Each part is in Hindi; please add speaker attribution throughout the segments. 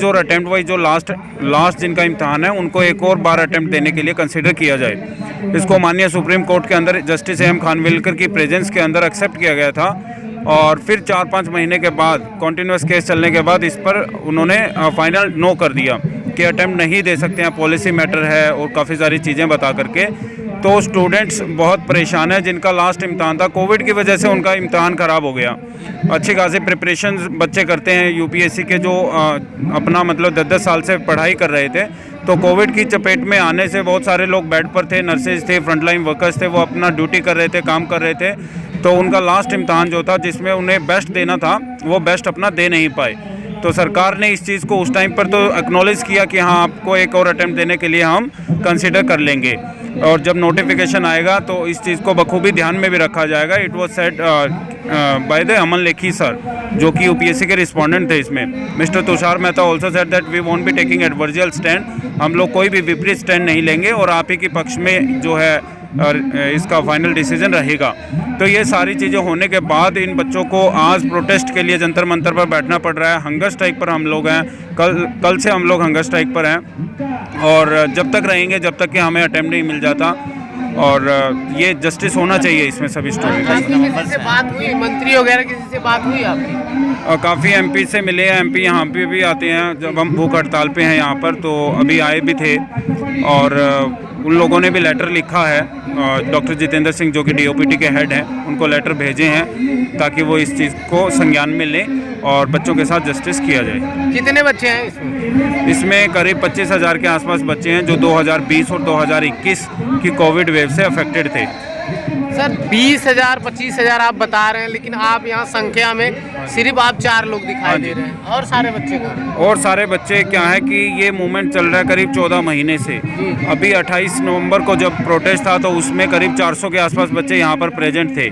Speaker 1: वाइज और अटैम्प्ट वाइज जो लास्ट जिनका इम्तहान है उनको एक और बार अटैम्प्ट देने के लिए कंसिडर किया जाए। इसको माननीय सुप्रीम कोर्ट के अंदर जस्टिस एम खानविलकर की प्रेजेंस के अंदर एक्सेप्ट किया गया था और फिर 4-5 महीने के बाद कॉन्टिन्यूस केस चलने के बाद इस पर उन्होंने फाइनल नो कर दिया कि अटैम्प्ट नहीं दे सकते हैं, पॉलिसी मैटर है और काफ़ी सारी चीज़ें बता करके। तो स्टूडेंट्स बहुत परेशान है जिनका लास्ट इम्तहान था, कोविड की वजह से उनका इम्तहान ख़राब हो गया। अच्छी खासी प्रिपरेशन बच्चे करते हैं यूपीएससी के, जो अपना मतलब 10-10 साल से पढ़ाई कर रहे थे, तो कोविड की चपेट में आने से बहुत सारे लोग बेड पर थे, नर्सेज थे, फ्रंटलाइन वर्कर्स थे, वो अपना ड्यूटी कर रहे थे, काम कर रहे थे। तो उनका लास्ट इम्तहान जो था जिसमें उन्हें बेस्ट देना था वो बेस्ट अपना दे नहीं पाए। तो सरकार ने इस चीज़ को उस टाइम पर तो एक्नॉलेज किया कि हाँ आपको एक और अटैम्प्ट देने के लिए हम कंसिडर कर लेंगे और जब नोटिफिकेशन आएगा तो इस चीज़ को बखूबी ध्यान में भी रखा जाएगा। It was said by the Aman Lekhi sir, जो कि यूपीएससी के रिस्पोंडेंट थे इसमें। Mister Tushar Mehta also said that we won't be taking adversarial stand, हम लोग कोई भी विपरीत स्टैंड नहीं लेंगे और आप ही के पक्ष में जो है इसका फाइनल डिसीजन रहेगा। तो ये सारी चीज़ें होने के बाद इन बच्चों को आज प्रोटेस्ट के लिए जंतर मंतर पर बैठना पड़ रहा है। हंगर स्ट्राइक पर हम लोग हैं, कल से हम लोग हंगर स्ट्राइक पर हैं और जब तक रहेंगे जब तक कि हमें अटेम्प्ट नहीं मिल जाता। और ये जस्टिस होना चाहिए इसमें सभी स्टूडेंट।
Speaker 2: किसी से बात हुई, मंत्री वगैरह किसी से बात हुई आपकी?
Speaker 1: काफ़ी एमपी से मिले हैं, एमपी यहाँ पे भी आते हैं जब हम भूख हड़ताल पे हैं यहाँ पर, तो अभी आए भी थे और उन लोगों ने भी लेटर लिखा है। डॉक्टर जितेंद्र सिंह जो कि डीओपीटी के हेड हैं उनको लेटर भेजे हैं ताकि वो इस चीज़ को संज्ञान में लें और बच्चों के साथ जस्टिस किया जाए।
Speaker 2: कितने बच्चे हैं इसमें?
Speaker 1: इसमें करीब 25,000 के आसपास बच्चे हैं जो 2020 और 2021 की कोविड वेव से अफेक्टेड थे।
Speaker 2: सर 20,000 25,000 आप बता रहे हैं, लेकिन आप यहाँ संख्या में सिर्फ आप 4 लोग दिखाई दे रहे हैं और सारे बच्चे को
Speaker 1: और सारे बच्चे क्या है कि ये मूवमेंट चल रहा है करीब 14 महीने से। अभी 28 नवंबर को जब प्रोटेस्ट था तो उसमें करीब 400 के आसपास बच्चे यहाँ पर प्रेजेंट थे।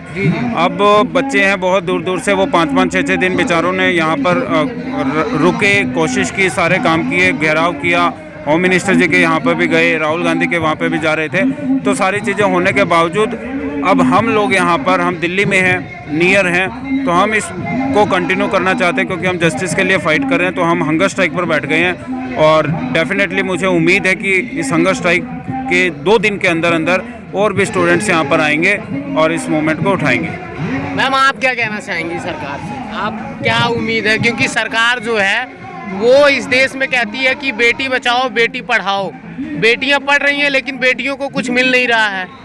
Speaker 1: अब बच्चे हैं बहुत दूर दूर से, वो 5-5 6-6 दिन बेचारों ने यहाँ पर रुके, कोशिश की, सारे काम किए, घेराव किया, होम मिनिस्टर जी के यहाँ पर भी गए, राहुल गांधी के वहाँ पर भी जा रहे थे। तो सारी चीज़ें होने के बावजूद अब हम लोग यहाँ पर, हम दिल्ली में हैं, नियर हैं, तो हम इसको कंटिन्यू करना चाहते हैं क्योंकि हम जस्टिस के लिए फ़ाइट कर रहे हैं। तो हम हंगर स्ट्राइक पर बैठ गए हैं और डेफिनेटली मुझे उम्मीद है कि इस हंगर स्ट्राइक के 2 दिन के अंदर अंदर और भी स्टूडेंट्स यहाँ पर आएंगे और इस मूवमेंट को उठाएंगे।
Speaker 2: मैम आप क्या कहना चाहेंगी सरकार से? आप क्या उम्मीद है, क्योंकि सरकार जो है वो इस देश में कहती है कि बेटी बचाओ बेटी पढ़ाओ, बेटियां पढ़ रही हैं लेकिन बेटियों को कुछ मिल नहीं रहा है।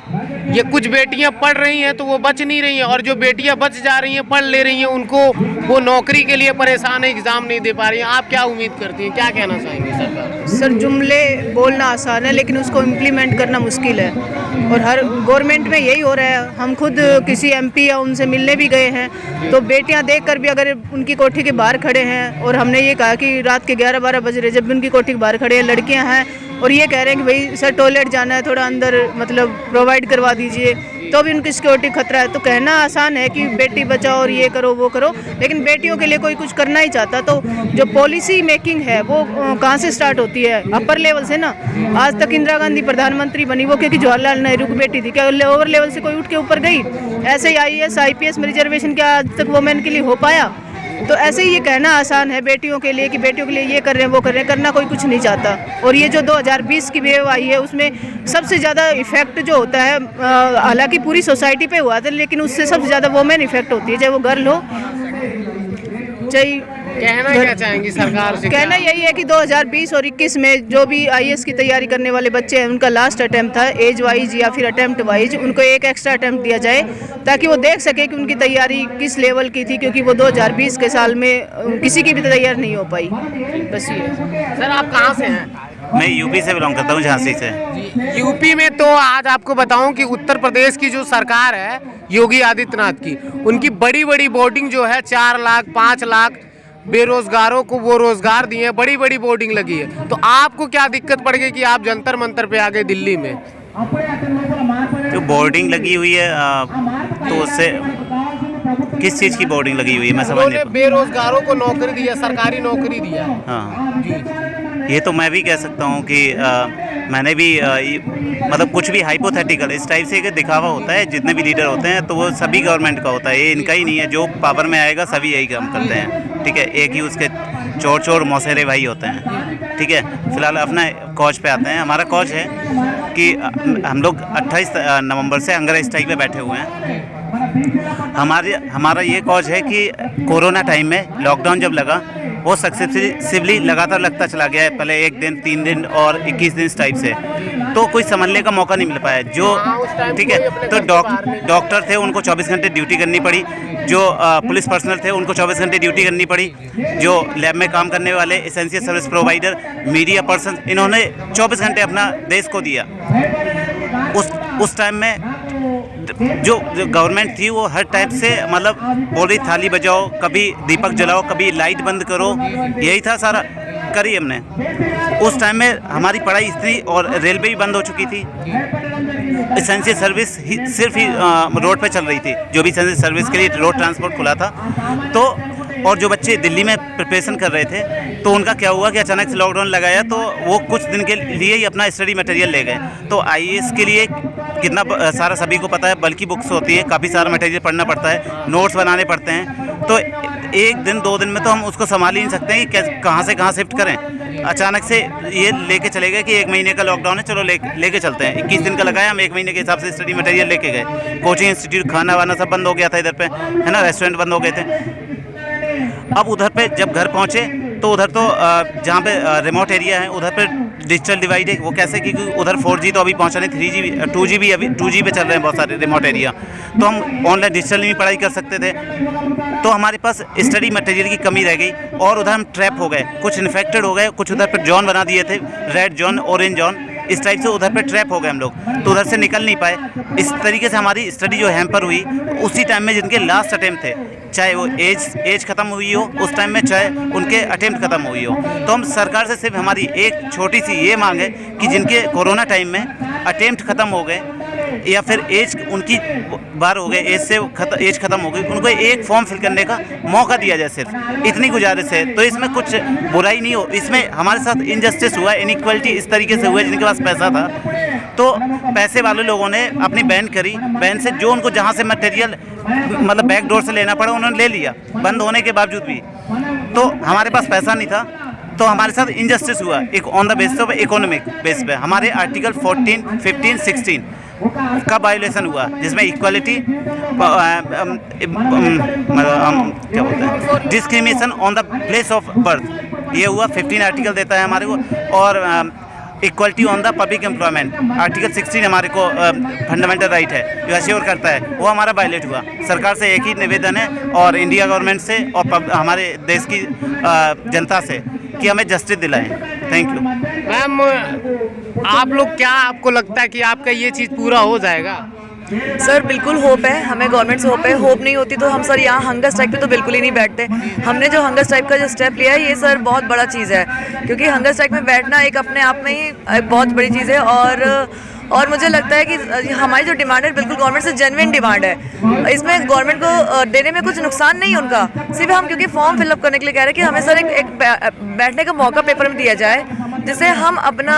Speaker 2: ये कुछ बेटियां पढ़ रही हैं तो वो बच नहीं रही हैं और जो बेटियां बच जा रही हैं, पढ़ ले रही हैं, उनको वो नौकरी के लिए परेशान है, एग्ज़ाम नहीं दे पा रही हैं। आप क्या उम्मीद करती हैं, क्या कहना चाहेंगे सरकार?
Speaker 3: सर जुमले बोलना आसान है लेकिन उसको इम्प्लीमेंट करना मुश्किल है और हर गवर्नमेंट में यही हो रहा है। हम खुद किसी एमपी या उनसे मिलने भी गए हैं तो बेटियां देखकर भी अगर उनकी कोठी के बाहर खड़े हैं और हमने ये कहा कि रात के 11-12 बज रहे जब भी उनकी कोठी के बाहर खड़े हैं, लड़कियां हैं और ये कह रहे हैं कि भाई सर टॉयलेट जाना है, थोड़ा अंदर मतलब प्रोवाइड करवा दीजिए, तो भी उनकी सिक्योरिटी खतरा है। तो कहना आसान है कि बेटी बचाओ और ये करो वो करो, लेकिन बेटियों के लिए कोई कुछ करना ही चाहता। तो जो पॉलिसी मेकिंग है वो कहाँ से स्टार्ट होती है? अपर लेवल से ना। आज तक इंदिरा गांधी प्रधानमंत्री बनी वो क्योंकि जवाहरलाल नेहरू की बेटी थी, क्या लोअर लेवल से कोई उठ के ऊपर गई? ऐसे ही IAS IPS में रिजर्वेशन क्या आज तक वुमेन के लिए हो पाया? तो ऐसे ही ये कहना आसान है बेटियों के लिए कि बेटियों के लिए ये कर रहे हैं वो कर रहे हैं, करना कोई कुछ नहीं चाहता। और ये जो 2020 की वेव आई है उसमें सबसे ज़्यादा इफेक्ट जो होता है, हालांकि पूरी सोसाइटी पे हुआ था लेकिन उससे सबसे ज़्यादा वुमेन इफेक्ट होती है, चाहे वो गर्ल हो चाहे।
Speaker 2: कहना क्या चाहेंगी सरकार से?
Speaker 3: कहना यही है कि 2020 और 21 में जो भी IAS की तैयारी करने वाले बच्चे हैं उनका लास्ट अटेम्प्ट था, एज वाइज या फिर अटेम्प्ट वाइज, उनको एक एक्स्ट्रा अटेम्प्ट दिया जाए ताकि वो देख सके कि उनकी तैयारी किस लेवल की थी, क्योंकि वो 2020 के साल में किसी की भी तैयारी नहीं हो पाई। बस ये।
Speaker 2: सर आप कहाँ से हैं?
Speaker 4: मैं यूपी से बिलोंग करता हूँ, झांसी से।
Speaker 2: यूपी में तो आज आपको बताऊं कि उत्तर प्रदेश की जो सरकार है योगी आदित्यनाथ की, उनकी बड़ी बड़ी बोर्डिंग जो है 4 लाख 5 लाख बेरोजगारों को वो रोजगार दिए, बड़ी बड़ी बोर्डिंग लगी है। तो आपको क्या दिक्कत पड़ गई कि आप जंतर मंतर पे आ गए दिल्ली में?
Speaker 4: जो बोर्डिंग लगी हुई है तो उससे किस चीज़ की बोर्डिंग लगी हुई है मैं समझ नहीं।
Speaker 2: बेरोजगारों को नौकरी दिया, सरकारी नौकरी दिया।
Speaker 4: हाँ
Speaker 2: जी
Speaker 4: ये तो मैं भी कह सकता हूँ कि मैंने भी मतलब कुछ भी हाइपोथेटिकल इस टाइप से दिखावा होता है, जितने भी लीडर होते हैं तो वो सभी गवर्नमेंट का होता है, ये इनका ही नहीं है। जो पावर में आएगा सभी यही काम करते हैं, ठीक है। एक ही उसके चोर चोर मौसेरे भाई होते हैं। ठीक है, फिलहाल अपना कॉज पे आते हैं। हमारा कॉज है कि हम लोग 28 नवंबर से हंगर स्ट्राइक पे बैठे हुए हैं। हमारा ये कॉज है कि कोरोना टाइम में लॉकडाउन जब लगा वो सक्सेसिवली लगातार लगता चला गया है, पहले 1 दिन, 3 दिन और 21 दिन इस टाइप से, तो कोई समझने का मौका नहीं मिल पाया। जो ठीक है, तो डॉक्टर थे उनको 24 घंटे ड्यूटी करनी पड़ी, जो पुलिस पर्सनल थे उनको 24 घंटे ड्यूटी करनी पड़ी, जो लैब में काम करने वाले essential service provider, media person, इन्होंने 24 घंटे अपना देश को दिया। उस टाइम में जो गवर्नमेंट थी वो हर टाइप से मतलब बोल रही थाली बजाओ, कभी दीपक जलाओ, कभी लाइट बंद करो, यही था सारा करी हमने। उस टाइम में हमारी पढ़ाई इतनी और रेलवे भी बंद हो चुकी थी, एसेंशियल सर्विस सिर्फ ही रोड पे चल रही थी, जो भी एसेंशियल सर्विस के लिए रोड ट्रांसपोर्ट खुला था। तो और जो बच्चे दिल्ली में प्रिपरेशन कर रहे थे तो उनका क्या हुआ कि अचानक से लॉकडाउन लगाया तो वो कुछ दिन के लिए ही अपना स्टडी मटेरियल ले गए। तो आईएएस के लिए कितना सारा सभी को पता है, बल्कि बुक्स होती है, काफ़ी सारा मटेरियल पढ़ना पड़ता है, नोट्स बनाने पड़ते हैं। तो 1 दिन 2 दिन में तो हम उसको संभाल ही नहीं सकते हैं कि कहाँ से कहाँ शिफ्ट करें। अचानक से ये लेके चले गए कि 1 महीने का लॉकडाउन है, चलो लेके चलते हैं। 21 दिन का लगाया, हम 1 महीने के हिसाब से स्टडी मटेरियल लेके गए। कोचिंग इंस्टीट्यूट, खाना वाना सब बंद हो गया था इधर पे, है ना, रेस्टोरेंट बंद हो गए थे। अब उधर पे जब घर पहुँचे तो उधर तो जहाँ पे रिमोट एरिया है उधर पे डिजिटल डिवाइड है। वो कैसे, क्योंकि उधर 4G तो अभी पहुँचा नहीं, 3G 2G भी अभी 2G पे चल रहे हैं बहुत सारे रिमोट एरिया, तो हम ऑनलाइन डिजिटल में पढ़ाई कर सकते थे। तो हमारे पास स्टडी मटेरियल की कमी रह गई और उधर हम ट्रैप हो गए, कुछ इन्फेक्टेड हो गए, कुछ उधर पर जोन बना दिए थे, रेड जोन, ऑरेंज जोन, इस टाइप से उधर पे ट्रैप हो गए हम लोग, तो उधर से निकल नहीं पाए। इस तरीके से हमारी स्टडी जो हैम्पर हुई उसी टाइम में जिनके लास्ट अटेम्प्ट थे, चाहे वो एज ख़त्म हुई हो उस टाइम में, चाहे उनके अटेम्प्ट ख़त्म हुई हो। तो हम सरकार से सिर्फ हमारी एक छोटी सी ये मांग है कि जिनके कोरोना टाइम में अटेम्प्ट ख़त्म हो गए या फिर एज उनकी बार हो गए, एज ख़त्म हो गई, उनको एक फॉर्म फिल करने का मौका दिया जाए, सिर्फ इतनी गुजारिश है। तो इसमें कुछ बुराई नहीं हो, इसमें हमारे साथ इनजस्टिस हुआ, इनइक्वालिटी इस तरीके से हुआ, जिनके पास पैसा था तो पैसे वाले लोगों ने अपनी बैन करी, बैन से जो उनको जहाँ से मटेरियल मतलब बैक डोर से लेना पड़ा उन्होंने ले लिया, बंद होने के बावजूद भी। तो हमारे पास पैसा नहीं था, तो हमारे साथ इनजस्टिस हुआ एक on the basis of economic base पे। हमारे आर्टिकल 14, 15, 16 का वायोलेशन हुआ, जिसमें इक्वालिटी क्या बोलते हैं, discrimination on the place of birth, ये हुआ। 15 आर्टिकल देता है हमारे को, और equality on the public employment article 16 हमारे को फंडामेंटल राइट है जो अश्योर करता है, वो हमारा वायलेट हुआ। सरकार से एक ही निवेदन है और इंडिया गवर्नमेंट से और हमारे देश की जनता से कि हमें जस्टिस दिलाएं। Thank you
Speaker 2: ma'am. आप लोग क्या, आपको लगता है कि आपका ये चीज़ पूरा हो जाएगा?
Speaker 5: सर बिल्कुल होप है, हमें गवर्नमेंट से होप है। होप नहीं होती तो हम सर यहाँ हंगर स्ट्राइक पे तो बिल्कुल ही नहीं बैठते। हमने जो हंगर स्ट्राइक का जो स्टेप लिया है ये सर बहुत बड़ा चीज़ है, क्योंकि हंगर स्ट्राइक में बैठना एक अपने आप में ही एक बहुत बड़ी चीज़ है। और मुझे लगता है कि हमारी जो डिमांड है बिल्कुल गवर्नमेंट से जेन्युइन डिमांड है। इसमें गवर्नमेंट को देने में कुछ नुकसान नहीं उनका, सिर्फ हम क्योंकि फॉर्म फिलअप करने के लिए कह रहे हैं कि हमें सर एक बैठने का मौका पेपर में दिया जाए, जिससे हम अपना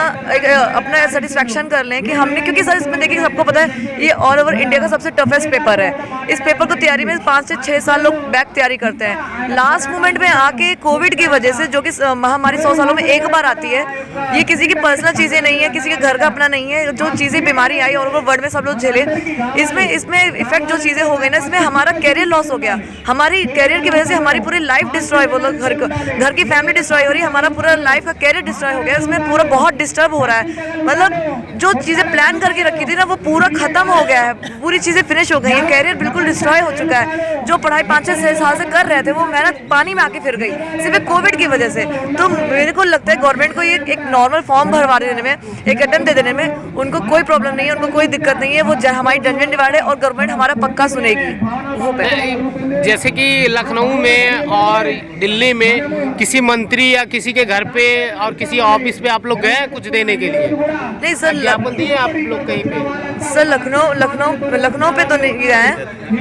Speaker 5: सेटिस्फेक्शन कर लें कि हमने, क्योंकि सर इसमें देखिए सबको पता है ये ऑल ओवर इंडिया का सबसे टफेस्ट पेपर है। इस पेपर को तैयारी में 5 से 6 साल लोग बैक तैयारी करते हैं। लास्ट मोमेंट में आके कोविड की वजह से, जो कि महामारी 100 सालों में एक बार आती है, ये किसी की पर्सनल चीज़ें नहीं है, किसी के घर का अपना नहीं है, जो चीज़ें बीमारी आई और वो वर्ल्ड में सब लोग झेले, इसमें इफेक्ट जो चीज़ें हो गई ना, इसमें हमारा कैरियर लॉस हो गया। हमारी कैरियर की वजह से हमारी पूरी लाइफ डिस्ट्रॉय, बोलो घर की फैमिली डिस्ट्रॉय हो रही है, हमारा पूरा लाइफ का कैरियर डिस्ट्रॉय हो गया। इसमें पूरा बहुत डिस्टर्ब हो रहा है, मतलब जो चीज़ें प्लान करके रखी थी ना वो पूरा ख़त्म हो गया है, पूरी चीज़ें फिनिश हो गई हैं, कैरियर बिल्कुल डिस्ट्रॉय हो चुका है। जो पढ़ाई 5-6 साल से कर रहे थे वो मेहनत पानी में आके फिर गई सिर्फ कोविड की वजह से। तो मेरे को लगता है गवर्नमेंट को ये एक नॉर्मल फॉर्म भरवा देने में, एक अटेम्प्ट दे देने में उनको कोई प्रॉब्लम नहीं है, उनको कोई दिक्कत नहीं है। वो हमारी जेन्युइन डिमांड है और गवर्नमेंट हमारा पक्का सुनेगी। वो
Speaker 2: जैसे कि लखनऊ में और दिल्ली में किसी मंत्री या किसी के घर पे और किसी ऑफिस पे आप लोग गए कुछ देने के लिए?
Speaker 5: नहीं सर,
Speaker 2: ज्ञापन दिए आप लोग कहीं पे?
Speaker 5: सर लखनऊ पे तो नहीं गए हैं,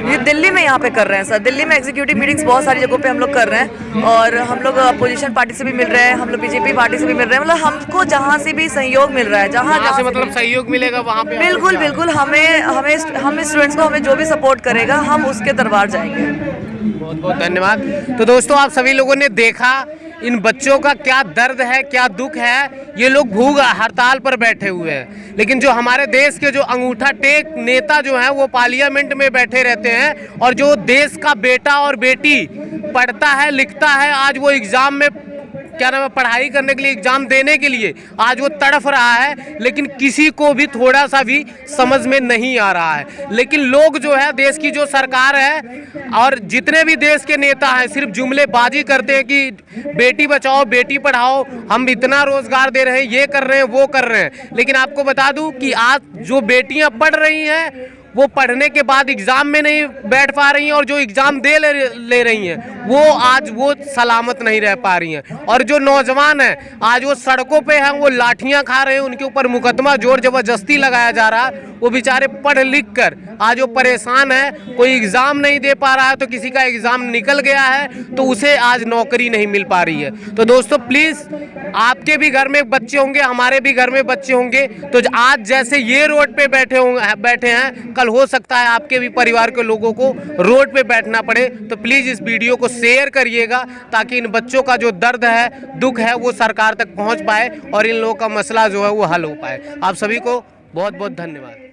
Speaker 5: ये दिल्ली में यहाँ पे कर रहे हैं सर। दिल्ली में एग्जीक्यूटिव मीटिंग्स बहुत सारी जगहों पे हम लोग कर रहे हैं और हम लोग अपोजिशन पार्टी से भी मिल रहे हैं, हम लोग बीजेपी पार्टी से भी मिल रहे हैं, मतलब हमको जहाँ से भी सहयोग मिल रहा है, जहाँ
Speaker 2: से मतलब सहयोग मिलेगा वहाँ पे
Speaker 5: बिल्कुल हम स्टूडेंट्स को हमें जो भी सपोर्ट करेगा हम उसके दरबार जाएंगे।
Speaker 2: बहुत बहुत धन्यवाद। तो दोस्तों आप सभी लोगों ने देखा इन बच्चों का क्या दर्द है, क्या दुख है। ये लोग भूख हड़ताल पर बैठे हुए हैं, लेकिन जो हमारे देश के जो अंगूठा टेक नेता जो हैं वो पार्लियामेंट में बैठे रहते हैं, और जो देश का बेटा और बेटी पढ़ता है लिखता है, आज वो एग्ज़ाम में क्या नाम है, पढ़ाई करने के लिए, एग्जाम देने के लिए आज वो तड़फ रहा है, लेकिन किसी को भी थोड़ा सा भी समझ में नहीं आ रहा है। लेकिन लोग जो है, देश की जो सरकार है और जितने भी देश के नेता हैं, सिर्फ जुमलेबाजी करते हैं कि बेटी बचाओ बेटी पढ़ाओ, हम इतना रोजगार दे रहे हैं, ये कर रहे हैं वो कर रहे हैं। लेकिन आपको बता दूं कि आज जो बेटियां पढ़ रही हैं वो पढ़ने के बाद एग्ज़ाम में नहीं बैठ पा रही हैं, और जो एग्ज़ाम दे ले रही हैं वो आज वो सलामत नहीं रह पा रही हैं। और जो नौजवान हैं आज वो सड़कों पे हैं, वो लाठियां खा रहे हैं, उनके ऊपर मुकदमा जोर ज़बरदस्ती लगाया जा रहा है। वो बेचारे पढ़ लिख कर आज वो परेशान है, कोई एग्ज़ाम नहीं दे पा रहा है, तो किसी का एग्ज़ाम निकल गया है तो उसे आज नौकरी नहीं मिल पा रही है। तो दोस्तों प्लीज़, आपके भी घर में बच्चे होंगे, हमारे भी घर में बच्चे होंगे, तो आज जैसे ये रोड पे बैठे हैं, कल हो सकता है आपके भी परिवार के लोगों को रोड पे बैठना पड़े। तो प्लीज़ इस वीडियो को शेयर करिएगा, ताकि इन बच्चों का जो दर्द है, दुख है, वो सरकार तक पहुंच पाए और इन लोगों का मसला जो है वो हल हो पाए। आप सभी को बहुत बहुत धन्यवाद।